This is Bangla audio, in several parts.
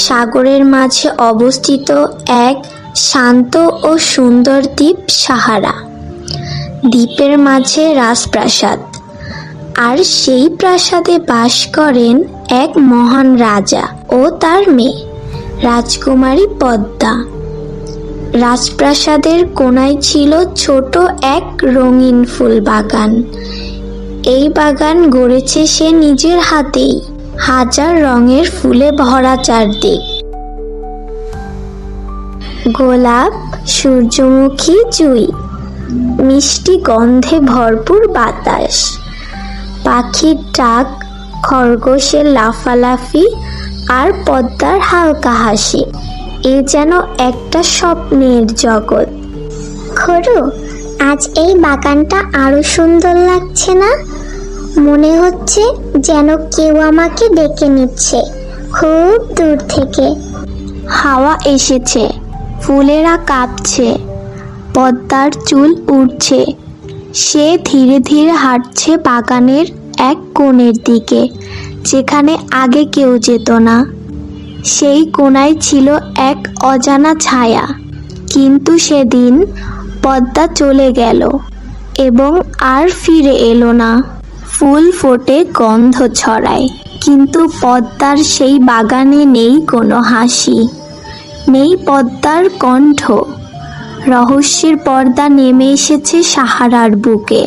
সাগরের মাঝে অবস্থিত এক শান্ত ও সুন্দর দ্বীপ সাহারা। দ্বীপের মাঝে রাজপ্রাসাদ, আর সেই প্রাসাদে বাস করেন এক মহান রাজা ও তার মেয়ে রাজকুমারী পদ্মা। রাজপ্রাসাদের কোণায় ছিল ছোট এক রঙিন ফুল বাগান। এই বাগান গড়েছে সে নিজের হাতেই, হাজার রঙের ফুলে ভরা চারদিক। গোলাপ, সূর্যমুখী, জুঁই, মিষ্টি গন্ধে ভরপুর বাতাস, পাখির ডাক, খরগোশের লাফালাফি আর পদ্মার হালকা হাসি। এ যেন একটা স্বপ্নের জগৎ। খরু, আজ এই বাগানটা আরো সুন্দর লাগছে না? মনে হচ্ছে যেন কেউ আমাকে ডেকে নিচ্ছে খুব দূর থেকে। হাওয়া এসেছে, ফুলেরা কাঁপছে, পদ্মার চুল উড়ছে। সে ধীরে ধীরে হাঁটছে বাগানের এক কোণের দিকে, যেখানে আগে কেউ যেত না। সেই কোণায় ছিল এক অজানা ছায়া। কিন্তু সেদিন পদ্মা চলে গেল এবং আর ফিরে এলো না। ফুল ফোটে, গন্ধ ছড়ায়, কিন্তু পদ্মার সেই বাগানে নেই কোনো হাসি, নেই পদ্মার কণ্ঠ। রহস্যের পর্দা নেমে এসেছে সাহারার বুকে।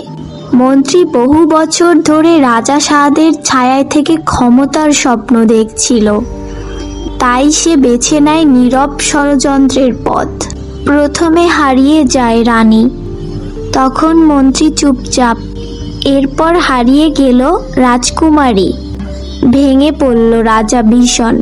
মন্ত্রী বহু বছর ধরে রাজা সাদের ছায়ায় থেকে ক্ষমতার স্বপ্ন দেখছিল। তাই সে বেছে নেয় নীরব ষড়যন্ত্রের পথ। প্রথমে হারিয়ে যায় রানী, তখন মন্ত্রী চুপচাপ। এরপর হারিয়ে গেল রাজকুমারী। ভেঙে পড়ল রাজা ভীষণ।